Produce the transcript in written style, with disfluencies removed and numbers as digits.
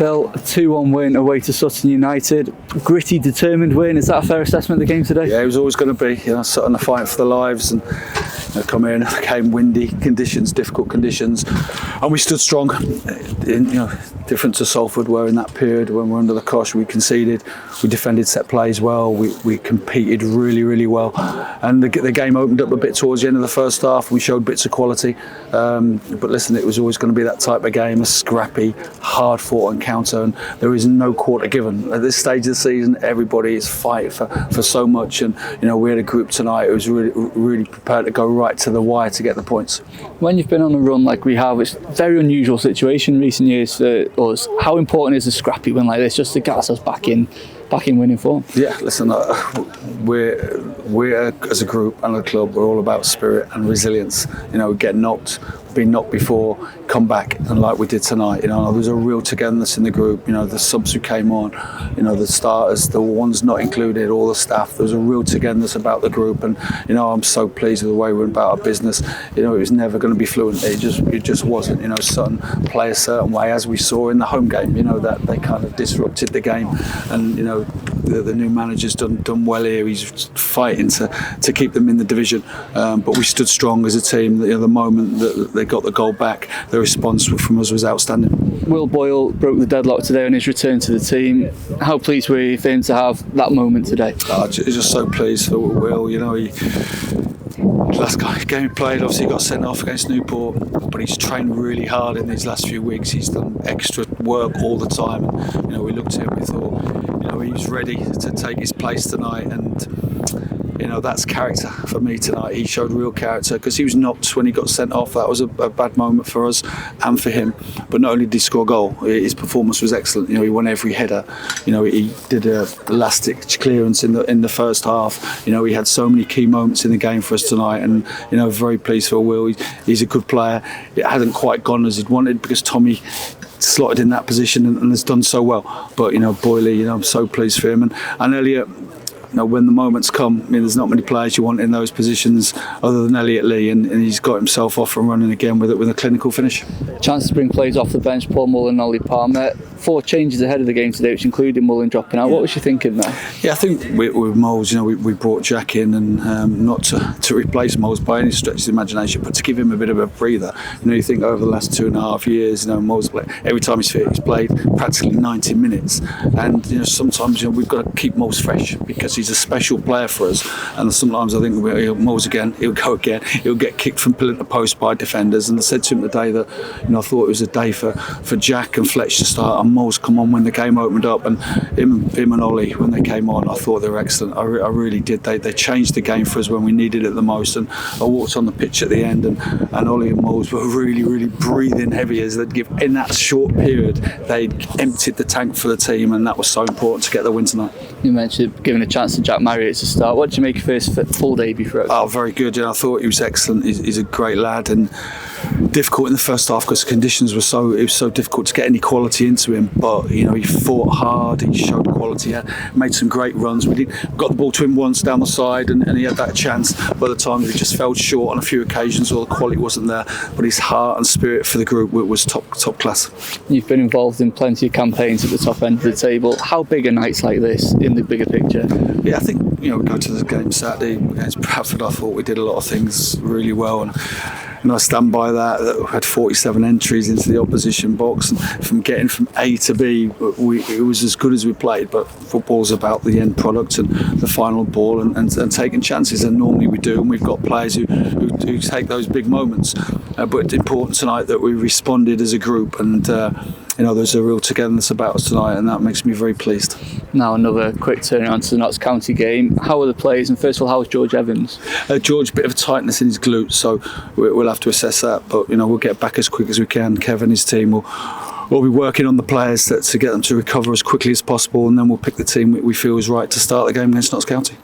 Phil, a 2-1 win away to Sutton United. Gritty, determined win. Is that a fair assessment of the game today? Yeah, it was always going to be. Sutton are fighting for their lives, and come in, came windy conditions, difficult conditions, and we stood strong. Different to Salford, where in that period when we were under the cosh, we conceded. We defended set plays well. We competed really, really well, and the game opened up a bit towards the end of the first half. We showed bits of quality, but listen, it was always going to be that type of game, a scrappy, hard-fought encounter, and there is no quarter given. At this stage of the season, everybody is fighting for so much, and we had a group tonight who was really prepared to go right to the wire to get the points. When you've been on a run like we have, it's a very unusual situation in recent years for us. How important is a scrappy win like this just to get ourselves back in winning form? Yeah, listen, we're as a group and a club, we're all about spirit and resilience. Get knocked, been knocked before, come back, and like we did tonight, there's a real togetherness in the group. The subs who came on, the starters, the ones not included, all the staff. There was a real togetherness about the group, and I'm so pleased with the way we went about our business. It was never going to be fluent. It just wasn't. Sutton play a certain way, as we saw in the home game. That they kind of disrupted the game, and the new manager's done well here. He's fighting to keep them in the division, but we stood strong as a team. The moment that they got the goal back, the response from us was outstanding. Will Boyle broke the deadlock today on his return to the team. How pleased were you for him to have that moment today? Just so pleased for Will. Last game he played, obviously he got sent off against Newport, but he's trained really hard in these last few weeks. He's done extra work all the time, and we looked at him, we thought he's ready to take his place tonight, and that's character for me tonight. He showed real character because he was knocked when he got sent off. That was a bad moment for us and for him. But not only did he score a goal, his performance was excellent. He won every header. He did a elastic clearance in the first half. He had so many key moments in the game for us tonight, and very pleased for Will. He's a good player. It hadn't quite gone as he'd wanted because Tommy slotted in that position and has done so well. But Boyley, I'm so pleased for him, and Elliot. When the moments come, there's not many players you want in those positions other than Elliot Lee, and he's got himself off and running again with a clinical finish. Chance to bring players off the bench, Paul Mullen and Ollie Palmer. 4 changes ahead of the game today, which included Mullen dropping out. What was you thinking there? Yeah, I think with Moles, we brought Jack in, and not to replace Moles by any stretch of the imagination, but to give him a bit of a breather. You think over the last 2.5 years, Moles, every time he's fit, he's played practically 90 minutes, and sometimes we've got to keep Moles fresh because he's a special player for us, and sometimes I think Moles again, he'll get kicked from pillar to post by defenders. And I said to him today that I thought it was a day for Jack and Fletch to start, and Moles come on when the game opened up, and him and Ollie when they came on, I thought they were excellent. I really did. They changed the game for us when we needed it the most, and I walked on the pitch at the end, and Ollie and Moles were really breathing heavy as they'd give in that short period. They'd emptied the tank for the team, and that was so important to get the win tonight. You mentioned giving a chance to Jack Marriott to start. What did you make of his full debut for us? Oh, very good. I thought he was excellent. He's a great lad, and difficult in the first half because the conditions were it was so difficult to get any quality into him. But he fought hard. He showed quality. He made some great runs. We got the ball to him once down the side, and he had that chance. But at the times we just fell short on a few occasions, or the quality wasn't there. But his heart and spirit for the group was top class. You've been involved in plenty of campaigns at the top end of the table. How big are nights like this in the bigger picture? Yeah, I think we go to the game Saturday against Bradford. I thought we did a lot of things really well, and I stand by that. We had 47 entries into the opposition box, and from getting from A to B, it was as good as we played. But football's about the end product and the final ball, and taking chances, and normally we do. And we've got players who take those big moments. But it's important tonight that we responded as a group, and there's a real togetherness about us tonight, and that makes me very pleased. Now another quick turnaround to the Notts County game. How are the players? And first of all, how is George Evans? George, bit of a tightness in his glutes, so we'll have to assess that. But we'll get back as quick as we can. Kevin and his team will be working on the players to get them to recover as quickly as possible, and then we'll pick the team we feel is right to start the game against Notts County.